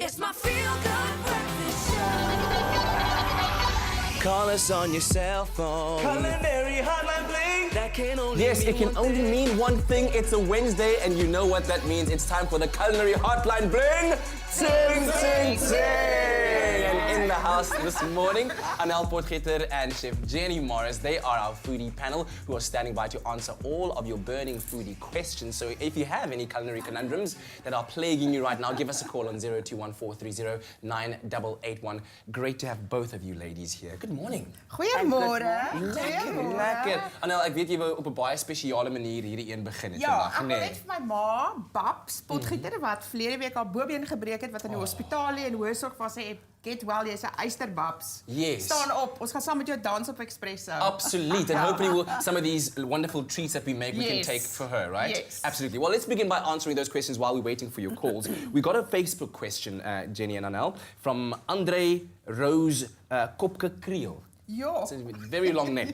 It's my feel-good breakfast show. Call us on your cell phone. Culinary Hotline, bling. That can only Yes, mean it can one only thing. mean one thing. It's a Wednesday, and you know what that means. It's time for the Culinary Hotline Bling. Ting, ting, ting. And in the house this morning, Anel Potgieter and Chef Jenny Morris. They are our foodie panel who are standing by to answer all of your burning foodie questions. So if you have any culinary conundrums that are plaguing you right now, give us a call on 0214309881. Great to have both of you ladies here. Good morning. Goeiemôre. Lekker. Anel, ek weet jy wou op 'n baie spesiale manier hierdie een begin het Ja, vandag, ek wil nee. net vir my ma, Babs, Potgieter, wat verlede week haar bobeen gebreek het, wat in die hospitaal lê en hoërsorg was sy get well, jy's 'n eyster Babs. Yes. Staan op. Ons gaan saam met jou dans op Expresso. Absolutely, and hopefully some of these wonderful treats that we make, we can Yes. take for her, right? Yes. Absolutely. Well, let's begin by answering those questions while we're waiting for your calls. We got a Facebook question, Jenny and Anel, from Andre Rose Kopke Kriel. Ja. It's a very long name.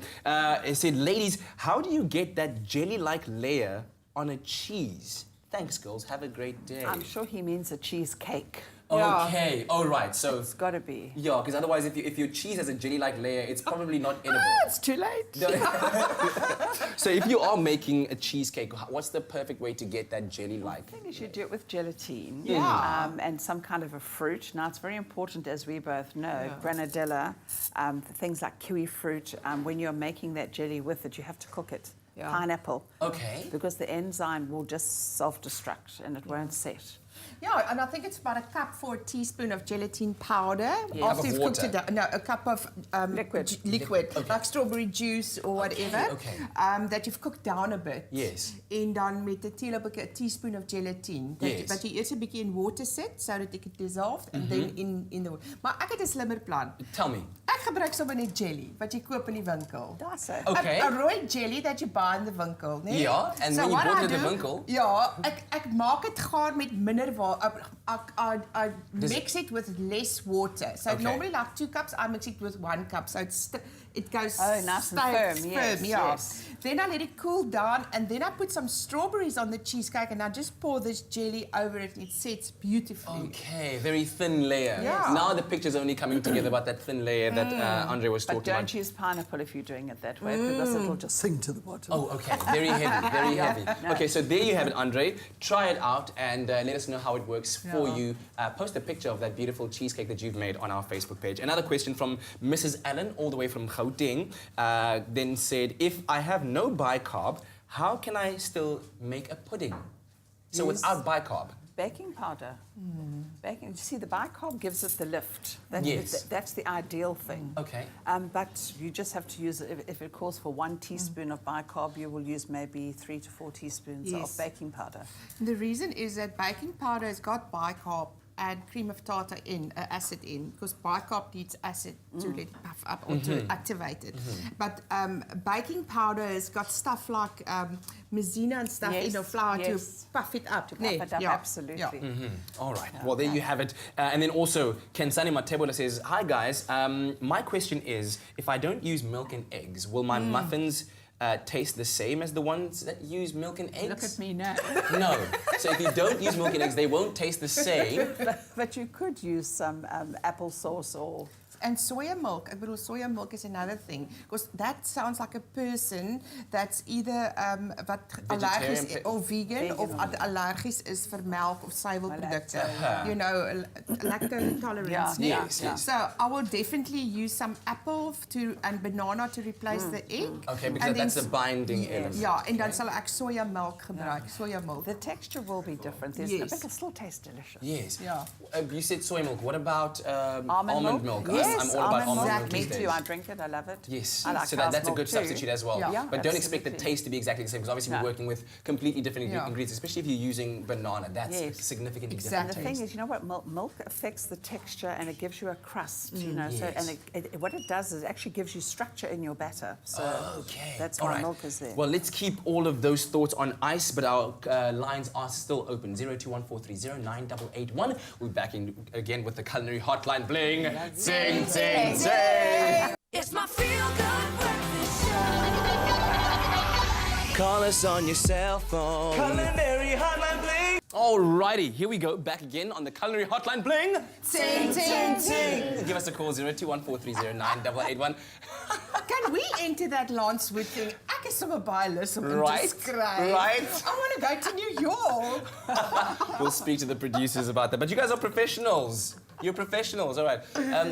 It said, ladies, how do you get that jelly-like layer on a cheese? Thanks, girls. Have a great day. I'm sure he means a cheesecake. Okay. Oh, right. So, It's got to be. yeah, because otherwise, if your cheese has a jelly-like layer, it's probably not edible. It's too late. So if you are making a cheesecake, what's the perfect way to get that jelly-like? I think you should do it with gelatine. Yeah. And some kind of a fruit. Now, it's very important, as we both know, granadilla, things like kiwi fruit. When you're making that jelly with it, you have to cook it. Yeah. Pineapple. Okay. Because the enzyme will just self-destruct and it won't set. Yeah, and I think it's about a cup for a teaspoon of gelatin powder. Cup After of you've cooked water. it, no, a cup of Liquid. liquid, Okay. like strawberry juice or whatever. Okay. That you've cooked down a bit. Yes. En dan met 'n teelepeltjie, a teaspoon of gelatin. Yes. Wat jy eers 'n bietjie in water sit so that it dissolved and then in the water. Maar ek het 'n slimmer plan. Tell me. Ek gebruik sommer net jelly wat jy koop in die winkel. That's it. Okay. A rooi jelly that you buy in the winkel, né? Ja, and when you what bought I it at the do- winkel- Ja, ek maak dit gaar met minder water. I mix it with less water. So Okay. normally like 2 cups, I mix it with 1 cup. So it goes Oh, nice and firm, yes, yeah. yes. Then I let it cool down and then I put some strawberries on the cheesecake and I just pour this jelly over it and it sets beautifully. Okay, very thin layer. Yeah. Now the picture's only coming together about that thin layer that Andre was But talking don't about. use pineapple if you're doing it that way, because it will just sink to the bottom. Oh, okay. Very heavy, very heavy. Okay, so there you have it, Andre. Try it out and let us know how it works for you. Post a picture of that beautiful cheesecake that you've made on our Facebook page. Another question from Mrs. Allen, all the way from Gauteng, then said, if I have no bicarb, how can I still make a pudding? So without bicarb. Baking powder. Baking. You see, the bicarb gives it the lift. Yes. That's the ideal thing. Okay. But you just have to use it. If it calls for 1 teaspoon of bicarb, you will use maybe 3 to 4 teaspoons Yes. of baking powder. The reason is that baking powder has got bicarb and cream of tartar acid in, because bicarb needs acid to let it puff up or to activate it. But baking powder has got stuff like maizena and stuff in the flour to puff it up. To puff it up, absolutely. Yeah. All right. Well, there you have it. And then also, Kensani Matebola says, hi guys, my question is, if I don't use milk and eggs, will my muffins taste the same as the ones that use milk and eggs? Look at me now. No. So if you don't use milk and eggs, they won't taste the same. But you could use some applesauce or... And soya milk. Ek bedoel, soya milk is another thing, because that sounds like a person that's either wat allergies or vegan of allergies is vir melk of suiwelprodukte. You know, lactose intolerance. Yeah, yes. So I will definitely use some apple and banana to replace the egg. Okay, because that's the binding element. Ja, en dan sal ek soya milk gebruik, soya milk. The texture will be different, isn't it? But it'll still taste delicious. Yes. Yeah. You said soy milk. What about Almond milk? Yes, I'm all about almond milk Me these days. too. I drink it. I love it. Yes. I like so cow's that's a milk good too. substitute as well. Yeah. But don't expect the Absolutely. taste to be exactly the same, because obviously we're working with completely different ingredients, especially if you're using banana. That's significantly different. And the thing is, you know what? Milk affects the texture and it gives you a crust, you know. So, and what it does is it actually gives you structure in your batter. So that's why milk is there. Well, let's keep all of those thoughts on ice, but our lines are still open. 0214309881. We're back in again with the Culinary Hotline Bling. Ting, ting, ting. It's my feel-good breakfast show. Call us on your cell phone. Culinary Hotline, bling. Alrighty, here we go, back again on the Culinary Hotline. Bling! Ting, ting, ting. Give us a call, 0214309881. Can we enter that Lance Wood thing? Ek is sommer baie lus om in Right, te skryf. right. I want to go to New York. We'll speak to the producers about that. But you guys are professionals. You're professionals, all right.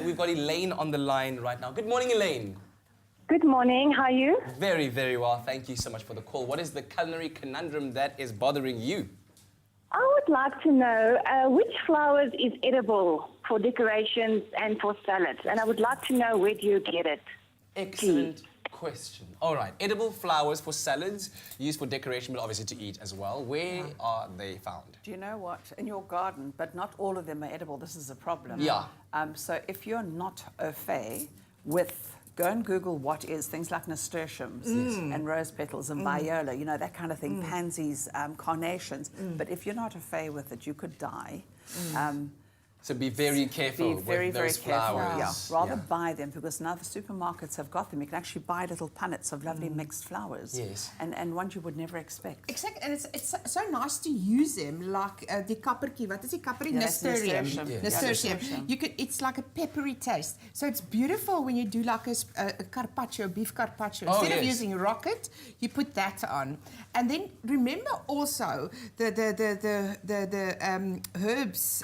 We've got Elaine on the line right now. Good morning, Elaine. Good morning, how are you? Very, very well. Thank you so much for the call. What is the culinary conundrum that is bothering you? I would like to know which flowers is edible for decorations and for salads, and I would like to know where do you get it. Excellent question. All right, edible flowers for salads, used for decoration, but obviously to eat as well. Where are they found? Do you know what? In your garden, but not all of them are edible. This is a problem. Yeah. So if you're not au fait with, go and Google what is things like nasturtiums and rose petals and viola, you know, that kind of thing, pansies, carnations. But if you're not au fait with it, you could die. So be very careful Be very, with very those careful. flowers. Yeah. Rather buy them because now the supermarkets have got them. You can actually buy little punnets of lovely mixed flowers. Yes. And ones you would never expect. Exactly, and it's so nice to use them like the kappertjie. What is die kapperjie? Yeah, that's Nasturtium. nasturtium. Yeah. Nasturtium. Nasturtium. You could. It's like a peppery taste. So it's beautiful when you do like a carpaccio, beef carpaccio. Oh, Instead of yes. using rocket, you put that on. And then remember also the herbs,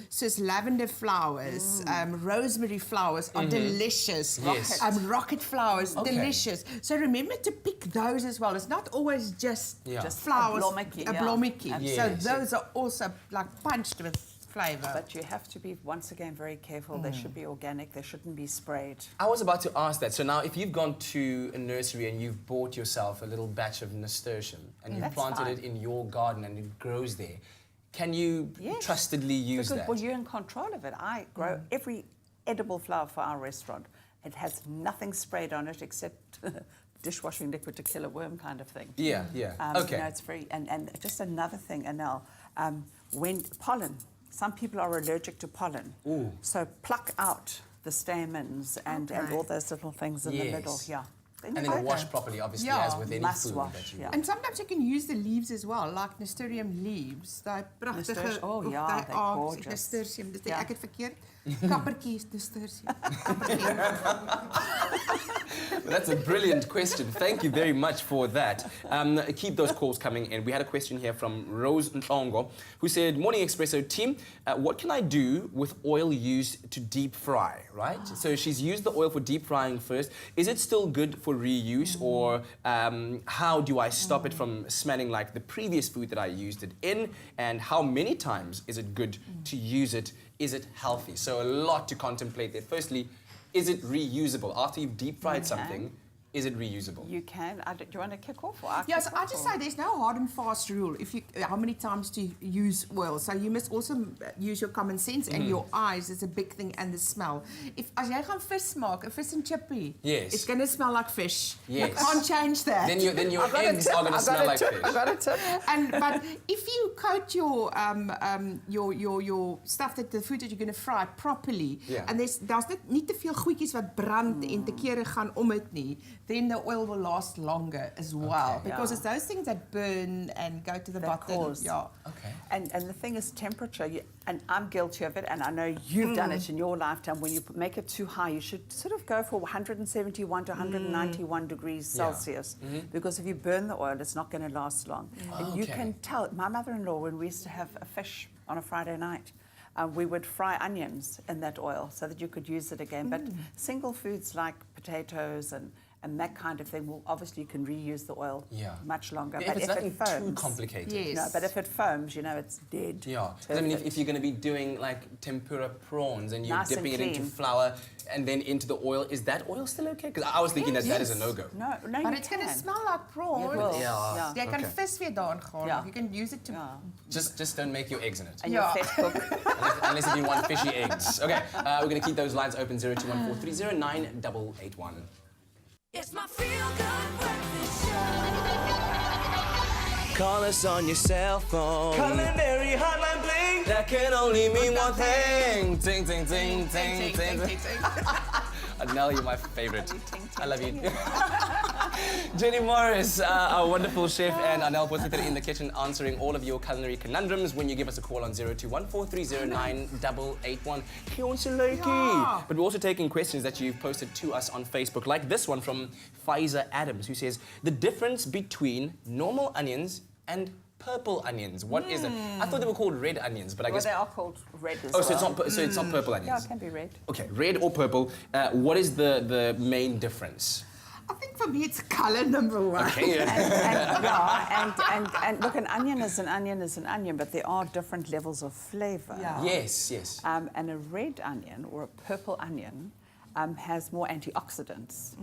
so it's lavender flowers, rosemary flowers are delicious. Yes. Rocket flowers, Okay. delicious. So remember to pick those as well. It's not always just Just flowers, a blommetjie, a yeah. blommetjie. Yes. So those are also like punched with flavour. But you have to be, once again, very careful. They should be organic. They shouldn't be sprayed. I was about to ask that. So now, if you've gone to a nursery and you've bought yourself a little batch of nasturtium and you've That's planted fine. it in your garden and it grows there, can you Yes. trustedly use Because, that? well, you're in control of it. I grow every edible flower for our restaurant. It has nothing sprayed on it except dishwashing liquid to kill a worm kind of thing. Yeah, yeah. Okay. You know, it's very, and just another thing, Anel, when pollen, some people are allergic to pollen. Ooh. So pluck out the stamens and all those little things in the middle. Yes. Yeah. And then wash properly, obviously, Yeah, as with any must food wash, that you yeah. And sometimes you can use the leaves as well, like nasturtium leaves. Daai pragtige Nasturtium, oh ja, daai they're aard, gorgeous. nasturtium. Dit Ja. ek het verkeerd. Kappertjie is nasturtium. That's a brilliant question. Thank you very much for that. Keep those calls coming in. We had a question here from Rose Ntlongo, who said, "Morning Expresso team, what can I do with oil used to deep fry?" Right? So she's used the oil for deep frying first. Is it still good for reuse, or how do I stop it from smelling like the previous food that I used it in? And how many times is it good to use it? Is it healthy? So a lot to contemplate there. Firstly, is it reusable? After you've deep fried something, is it reusable? You can. Do you want to kick off? Or I Yes, kick I off, just or- say there's no hard and fast rule. If you, how many times to use oil? So you must also use your common sense and your eyes is a big thing, and the smell. If as jy gaan vis maak, a fish and chippy, Yes. it's going to smell like fish. Yes. You can't change that. Then your eggs are going to smell like fish. I got a tip. But if you coat your stuff that the food that you're going to fry properly, Yeah. and there's nie te veel goedjies wat brand en te kere gaan om dit nie, then the oil will last longer as well, Okay. because Yeah. it's those things that burn and go to the That bottom. cause. Yeah. Okay. And the thing is temperature, and I'm guilty of it, and I know you've done it in your lifetime. When you make it too high, you should sort of go for 171 to 191 degrees Celsius, because if you burn the oil, it's not going to last long. And you Okay. can tell. My mother-in-law, when we used to have a fish on a Friday night, we would fry onions in that oil so that you could use it again. But single foods like potatoes and that kind of thing, well, obviously you can reuse the oil much longer. If but it's if nothing it foams, too complicated. Yes. no, but if it foams, you know, it's dead. Yeah, 'cause I mean, if Perfect. you're going to be doing like tempura prawns and you're Nice and dipping it into clean. flour and then into the oil, is that oil still okay? Because I was thinking that is a no-go. No, But you it's going to can. smell like prawn. It will. Yeah. Jy kan Okay. vis weer daarin gaan. Ja. You can use it to... Yeah. Just don't make your eggs in it. And Yeah. your fat cook. unless if you want fishy eggs. Okay, we're going to keep those lines open, 0214309881. It's my feel-good breakfast show. Call us on your cell phone. Culinary Hotline Bling. That can only mean one thing. Ting, ting, ting, ting, ting, ting. Adele, you're my favorite. I love you. Jenny Morris, our wonderful chef, and Anel Potiter in the kitchen answering all of your culinary conundrums when you give us a call on 0214309881. Yeah. But we're also taking questions that you've posted to us on Facebook, like this one from Pfizer Adams, who says, the difference between normal onions and purple onions. What is it? I thought they were called red onions, but I Well, guess... they are called red as Oh, well. so it's not purple Yeah, onions? it can be red. Okay, red or purple. What is the main difference? I think for me it's colour number one. Okay, yeah. And look, an onion is an onion is an onion, but there are different levels of flavour. Yeah. Yes, yes. And a red onion or a purple onion has more antioxidants.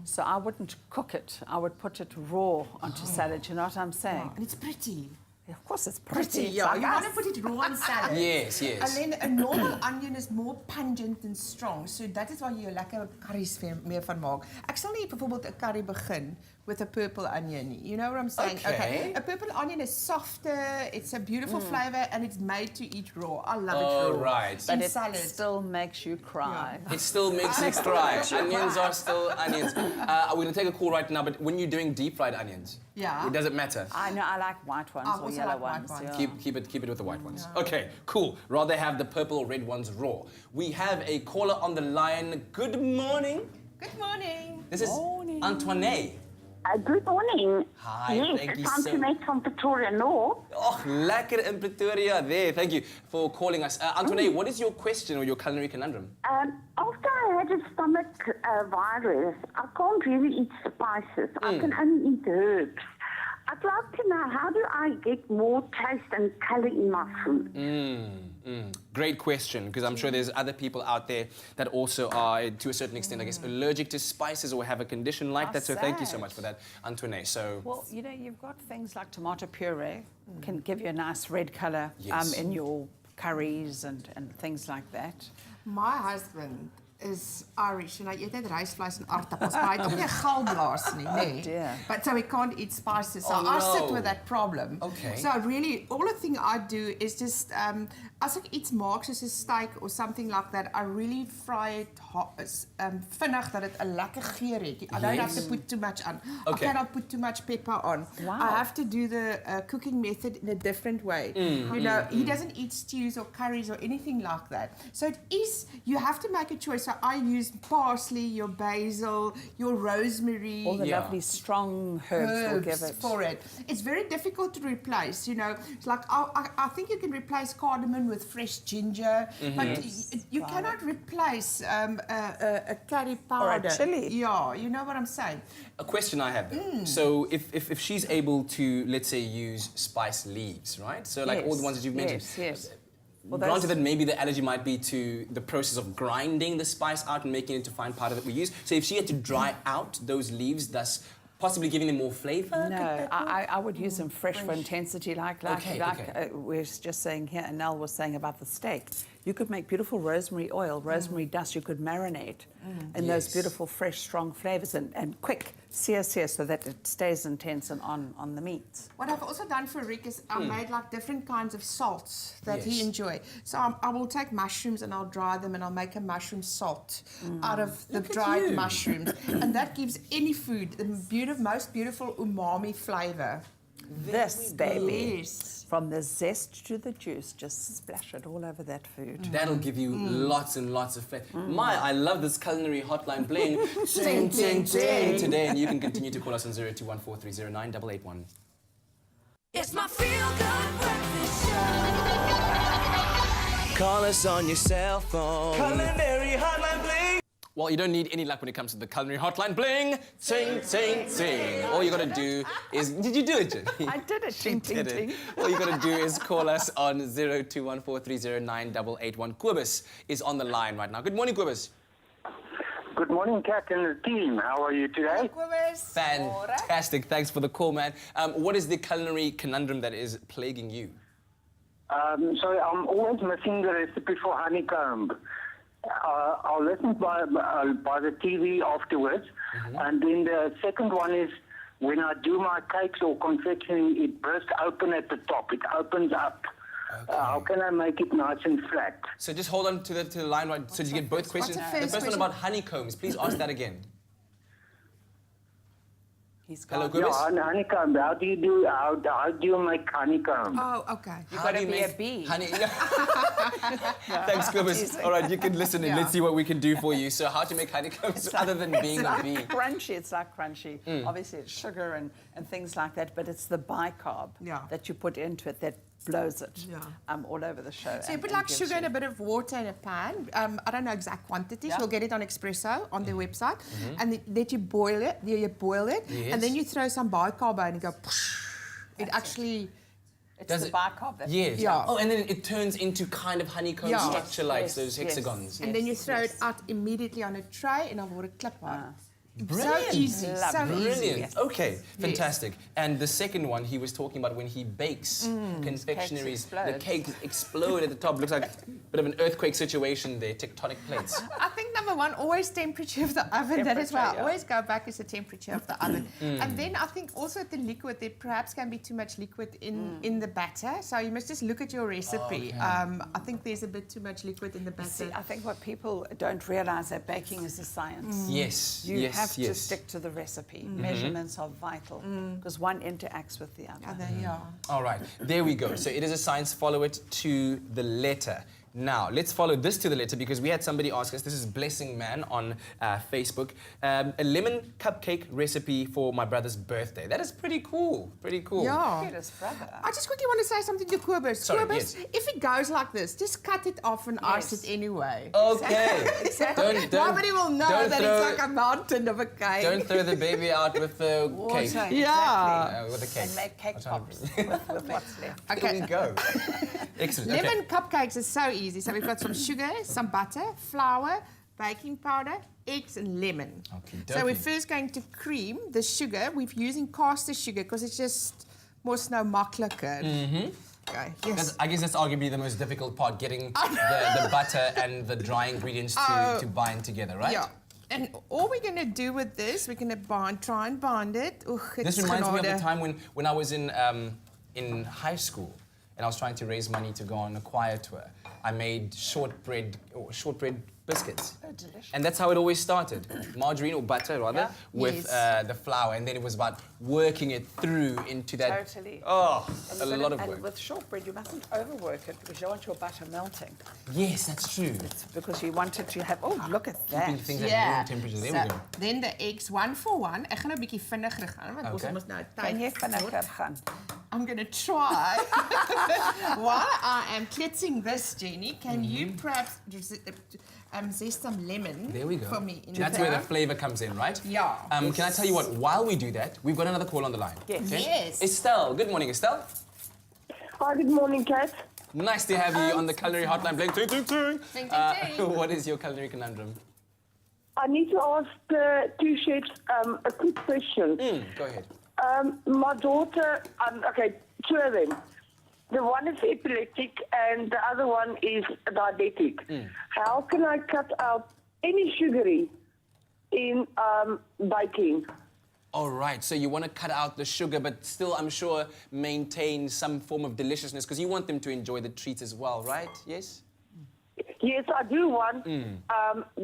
So I wouldn't cook it. I would put it raw onto salad. You know what I'm saying? And it's pretty. Of course, it's pretty. Pretty, It's yeah. like You want to us. put it raw on salad. Yes, yes. And then a normal onion is more pungent and strong. So that is waar jy jou lekker curries meer van maak. Ek sal nie byvoorbeeld 'n curry begin with a purple onion nie. You know what I'm saying? Okay. A purple onion is softer, it's a beautiful flavour, and it's made to eat raw. I love Oh, it raw. right. But In it salad. still makes you cry. It still makes you cry. Onions are still onions. We're going to take a call right now, but when you're doing deep fried onions, Yeah. it doesn't matter. I know, I like white ones I or also yellow like white ones. ones. Yeah. Keep it with the white ones. Okay, cool. Rather have the purple or red ones raw. We have a caller on the line. Good morning. Good morning. This is Morning. Antoinette. Good morning. Hi, yes, thank you it's so- Antoinette from Pretoria North. Oh, lekker in Pretoria there. Thank you for calling us. Antoinette, what is your question or your culinary conundrum? After I had a stomach virus, I can't really eat spices. I can only eat herbs. I'd like to know, how do I get more taste and colour in my food? Great question, because I'm sure there's other people out there that also are, to a certain extent, I guess, allergic to spices or have a condition like that. So thank you so sad. much for that, Antoinette. So, Well, you know, you've got things like tomato puree can give you a nice red colour Yes. in your curries and things like that. My husband is Irish and hy eet net rysvleis en aardappels, maar hy het ook nie 'n galblaas nie, nê. dear. But so he can't eat spices. So Oh, I sit no. with that problem. Okay. So really, all the thing I do is just, as ek iets maak soos 'n steak or something like that, I really fry it vinnig dat dit 'n lekker geur het. I don't have to put too much on. Okay. I cannot put too much pepper on. Wow. I have to do the cooking method in a different way. You know, he doesn't eat stews or curries or anything like that. So it is, you have to make a choice. So I use parsley, your basil, your rosemary. All the Yeah. lovely strong herbs will give it. for it. It's very difficult to replace, you know. It's like I think you can replace cardamom with fresh ginger, but you cannot replace a curry powder. chili. Yeah, you know what I'm saying. a question I have there. So, if she's able to, let's say, use spice leaves, right? So, like all the ones that you've mentioned. Yes. Well, Granted those- that maybe the allergy might be to the process of grinding the spice out and making it into fine powder that we use. So if she had to dry out those leaves, thus possibly giving them more flavour? No, I would use them fresh for intensity, like Okay, okay. we're just saying here, and Nell was saying about the steak. You could make beautiful rosemary oil, rosemary dust. You could marinate in those Yes. beautiful, fresh, strong flavours and quick sear so that it stays intense and on the meats. What I've also done for Rick is I made like different kinds of salts that he Yes. enjoy. So I will take mushrooms and I'll dry them and I'll make a mushroom salt out of the Look at dried you. mushrooms, and that gives any food the most beautiful umami flavour. This, baby, Yes. from the zest to the juice, just splash it all over that food. That'll give you lots and lots of flavour. I love this culinary hotline bling. Ting, ting, ting. Today, and you can continue to call us on 0214309881. It's my feel-good breakfast show. Call us on your cell phone. Culinary Hotline Bling. Well, you don't need any luck when it comes to the culinary hotline bling. Ting, ting, ting. All you gotta do is... Did you do it, Jen? I did it, ting, ting, Did it. ting. All you gotta do is call us on 0214309881. Quibus is on the line right now. Good morning, Quibus. Good morning, Kat and the team. How are you today? Fantastic. Thanks for the call, man. What is the culinary conundrum that is plaguing you? So I'm always missing the recipe for honeycomb. I'll listen by the TV afterwards. And then the second one is when I do my cakes or confectionery, it bursts open at the top. It opens up. How can I make it nice and flat? So just hold on to the line right. So did you get both questions? the The first first one question? about honeycombs. Please ask that again. He's Hello, gone. Gubis. Yeah, and honeycomb. How do you make honeycomb? Oh, okay. You've got to be a bee. Honey, thanks, Gubis. All right, you can listen in. Yeah. Let's see what we can do for you. So how to make honeycombs other than being a bee? Crunchy, it's like crunchy. Obviously, it's sugar and things like that, but it's the bicarb that you put into it that blows it all over the show. So you put and like gives sugar you- and a bit of water in a pan. I don't know exact quantities. Yeah. You'll get it on Expresso on their website. And then you boil it. Yes. And then you throw some bicarb in and go. It actually. It's Does the it- bicarb that Yes. Yeah. Oh, and then it turns into kind of honeycomb Yeah. structure like Yes, those yes. hexagons. And then you throw it out immediately on a tray and I'll water clip on. Brilliant. So easy. So Lovely. easy. Brilliant. Yes. Okay, fantastic. And the second one he was talking about when he bakes confectionaries, the explode. cakes explode at the top. Looks like a bit of an earthquake situation there, tectonic plates. I think number one, always temperature of the oven. That is why I Temperature, yeah. always go back is the temperature of the oven. And then I think also the liquid, there perhaps can be too much liquid in the batter. So you must just look at your recipe. I think there's a bit too much liquid in the batter. See, I think what people don't realize that baking is a science. Yes, You yes, have to yes. stick to the recipe. Measurements are vital because one interacts with the other. All right, there we go. So it is a science, follow it to the letter. Now, let's follow this to the letter because we had somebody ask us, this is Blessing Man on Facebook, a lemon cupcake recipe for my brother's birthday. That is pretty cool, pretty cool. Yeah. Get his brother. I just quickly want to say something to Kobus. Sorry, Kobus, yes. if it goes like this, just cut it off and ice Yes. it anyway. Okay. Don't, Nobody will know don't that throw- it's like a mountain of a cake. Don't throw the baby out with the cake. Water, Yeah. exactly. With the cake. And make cake I'm trying pops to- with what's left. There we Okay. go. Excellent. Okay. Lemon cupcakes is so easy. So we've got some sugar, some butter, flour, baking powder, eggs and lemon. So we're Okey-dokey. first going to cream the sugar. We're using caster sugar because it's just more snow makkelijker. Okay, yes. I guess that's arguably the most difficult part, getting the butter and the dry ingredients to bind together, right? Yeah. And all we're going to do with this, we're going to try and bind it. This reminds me of the time when I was in high school and I was trying to raise money to go on a choir tour. I made shortbread biscuits. Oh, delicious. And that's how it always started. Margarine or butter, rather, Yeah. with Yes. the flour. And then it was about working it through into that... Totally. Oh, And a you've got lot to- of work. And with shortbread, you mustn't overwork it because you don't want your butter melting. Yes, that's true. It's because you want it to have. Oh, look at Keeping that. things at room temperature. There we go. Then the eggs, one for one. Ek gaan nou 'n bietjie vinniger gaan want ons Okay. moet nou Kan jy tyd. vinniger gaan? I'm going to try. While I am cleansing this, Jenny, can you perhaps zest some lemon There we go. for me? In That's where the flavor comes in, right? Yeah. Can I tell you what? While we do that, we've got another call on the line. Yes. Yes. Estelle, good morning, Estelle. Hi, good morning, Kat. Nice to have you on the culinary hotline. Bling, ting, ting, ting. Ting, ting, ting. What is your culinary conundrum? I need to ask the two chefs a quick question. Go ahead. My daughter, okay, two of them. The one is epileptic and the other one is diabetic. How can I cut out any sugary in baking? All right, so you want to cut out the sugar, but still, I'm sure, maintain some form of deliciousness, because you want them to enjoy the treat as well, right? Yes? Yes, I do want,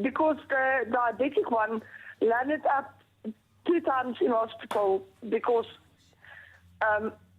because the diabetic one landed up 2 times in hospital because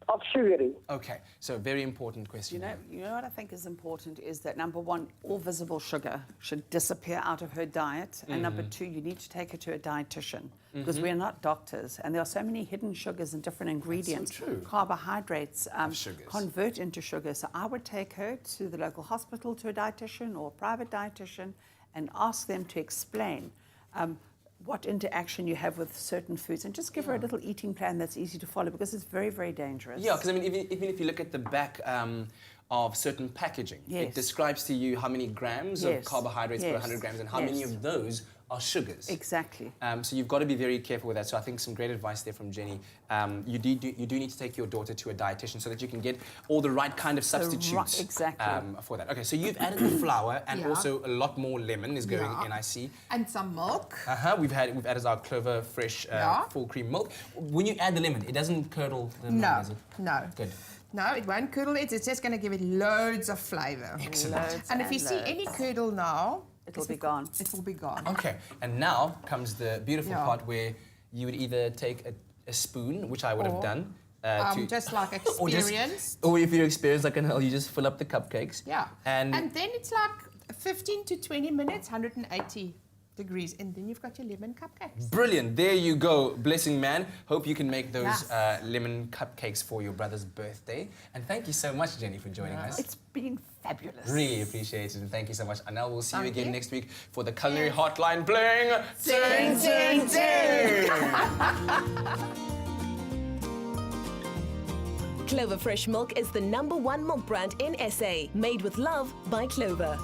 of sugary. Okay, so very important question. You know what I think is important is that number one, all visible sugar should disappear out of her diet, and number two, you need to take her to a dietitian because we are not doctors, and there are so many hidden sugars and different ingredients. so true. Carbohydrates sugars. convert into sugar. So I would take her to the local hospital to a dietitian or a private dietitian and ask them to explain what interaction you have with certain foods, and just give her a little eating plan that's easy to follow because it's very, very dangerous. Yeah, because I mean, even if you look at the back of certain packaging, it Yes. describes to you how many grams of Yes. carbohydrates per Yes. 100 grams and how many Yes. of those are sugars. Exactly. So you've got to be very careful with that. So I think some great advice there from Jenny. You do need to take your daughter to a dietitian so that you can get all the right kind of substitutes exactly. for that. Okay, so you've added the flour and Yeah. also a lot more lemon is going Yeah. in, I see. And some milk. We've added our Clover Fresh Yeah. full cream milk. When you add the lemon, it doesn't curdle the milk, No, does it? no. Good. No, it won't curdle it. It's just going to give it loads of flavour. Excellent. Loads And if you see loads. any curdle now, It'll be gone. It will be gone. Okay, and now comes the beautiful Yeah. part where you would either take a spoon, which I would have Or, done. Just like Or, just, experienced. or if you're experienced like Anel, you just fill up the cupcakes. Yeah. And then it's like 15 to 20 minutes, 180 degrees, and then you've got your lemon cupcakes. brilliant. There you go, blessing man. Hope you can make those Yes. lemon cupcakes for your brother's birthday. And thank you so much, Jenny, for joining us. It's been fabulous. Really appreciate it, and thank you so much. Anel, we'll see you Thank again you. next week for the Culinary Hotline Bling. Ting, ting, ting. Clover Fresh Milk is the #1 milk brand in SA, made with love by Clover.